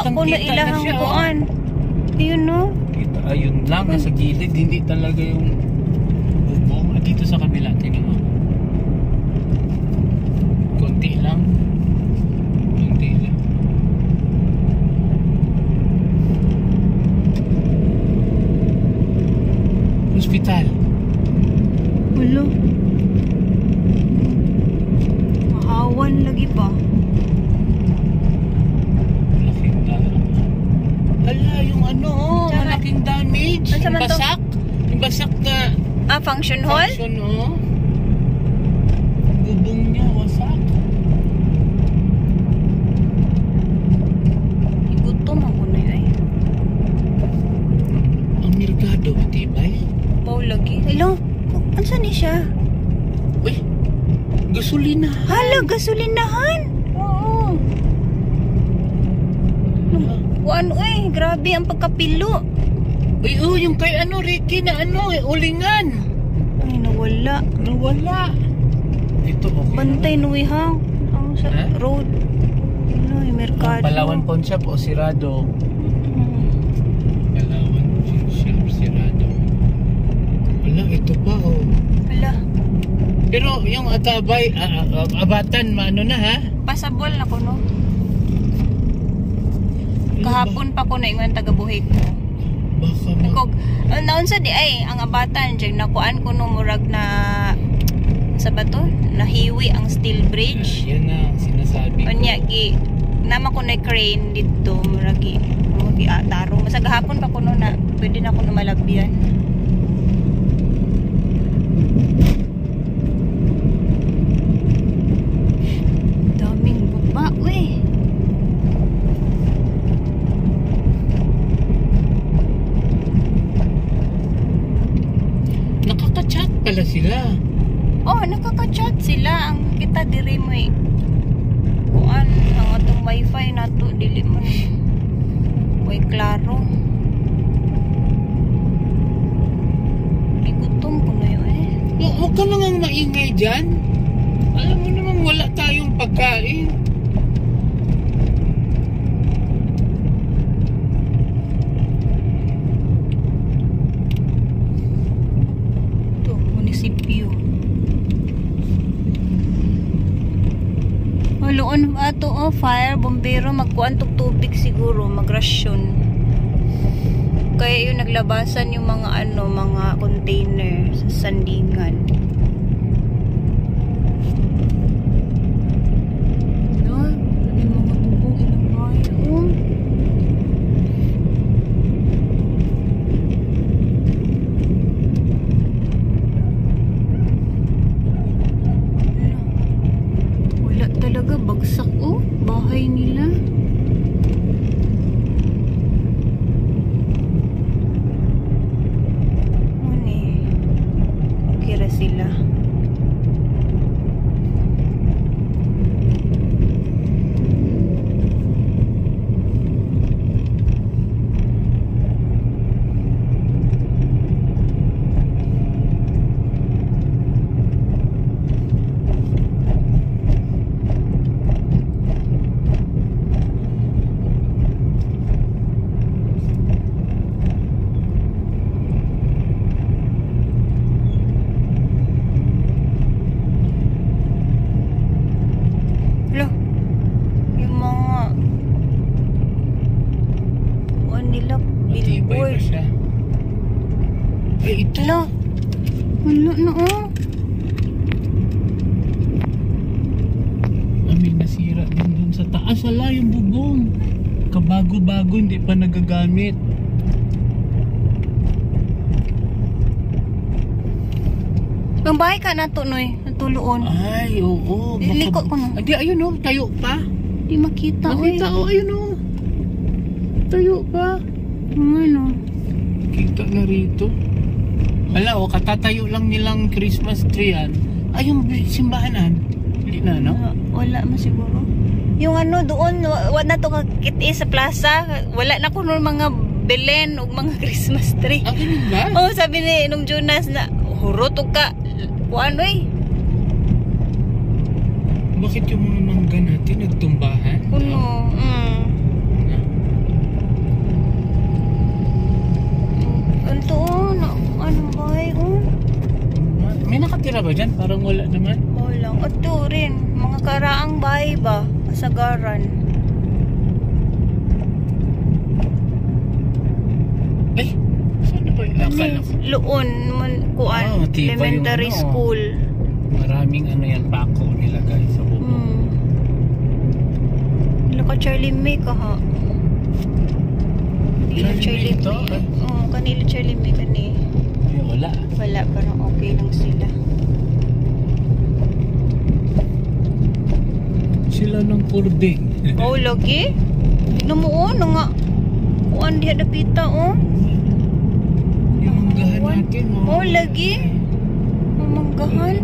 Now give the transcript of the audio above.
wa ko na ilahang kuan. Ayun no. Kita, ayun lang, nasa gilid, hindi talaga yung bubong. At dito sa kabila, tingnan mo. Konti lang. Konti lang. Hospital. Ulo. Mahawan lagi pa. Malaking damage. Hala, yung ano, malaking damage. Yung basak. Yung basak na function hall? function, oh. Bubong niya, wasak. Igutom ako na yun. Ang merkado, matibay. Pau lagi. Hello? Ansan ni siya? Uy, gasolina. Hala, gasolinahan. Oo. Ano grabe ang pagkapilo. Uy, yung kay ano, Ricky na ano, ulingan. Ay, nawala. Nawala. Ito, okay. Bantay nuwihang. Ang sa road. Ano, yung merkado. Palawan Pawn Shop o sirado. Palawan Pawn Shop, sirado. Wala, ito pa, oh. Wala. Pero yung Atabay, Abatan, maano na, ha? Pasabol na ko, no? Kahapon pa ko na yung taga-buhik ko. Baka naunsa di ay ang Abatan dyan nakuan ko nung murag na sa bato nahiwi ang steel bridge. Yan na sinasabi ko. Unya gi nama ko na crane dito murag gi ataro. Sa gahapon pa ko no na pwede na ako na malabyan. Daming baba, we. Nakaka-chat pala sila. Oh, nakaka-chat sila. Ang kita diri mo eh. Kuan ang atong wifi nato dili man. Way klaro. Igutom ko na yun eh. Huwag ka nang maingay dyan. Alam mo naman wala tayong pagkain. Ito, munisipyo. Loon ato fire, bombero, magkuan tog tubig siguro, magrasyon. Kaya yung naglabasan yung mga mga container sa sandingan. No, yung mga tubong ilang bahay. Wala talaga, bagsak bahay nila. Sila. Billboard. Ay, ito. Wala na May nasira din dun sa taas. Ala, yung bubong. Kabago-bago, hindi pa nagagamit. Ang bahay ka na to, Noy. Natuloon. Ay, oo. Liko ko no. Hindi, ayun o. Tayo pa. Hindi makita. Makita o, ayun o. Tayo pa. Ano? Kita na rito. Hala o, katatayo lang nilang Christmas tree yan. Ay, yung simbahanan. Hindi na, no? Wala mo siguro. Yung doon, wala to kakiti sa plaza. Wala na ko nung mga Belen o mga Christmas tree. Ah, ganun ba? Oo, sabi ni nung Jonas na, hurot o ka. Ano eh? Bakit yung mga mangga natin nagtumbahan? Kuno. Meron ba dyan? Parang wala naman. Walang. At to rin, mga karaang bahay ba? Kasagaran. Eh, saan na ba yun? Akala ko. Loon, kuan, tibay yung elementary ano. school. Maraming ano yan, bako nilagay sa bubong. Wala ka Charlie May ka ha? Kanila Charlie Charlie May ito? May. Oo, kanila Charlie May kani. Ay, wala. Wala, parang okay lang sila. Sila ng kurding. Oh, lagi? Tignan mo, oh, na nga. Kuan diha dapita, oh. Yung manggahan natin, Oh, lagi? Ang manggahan?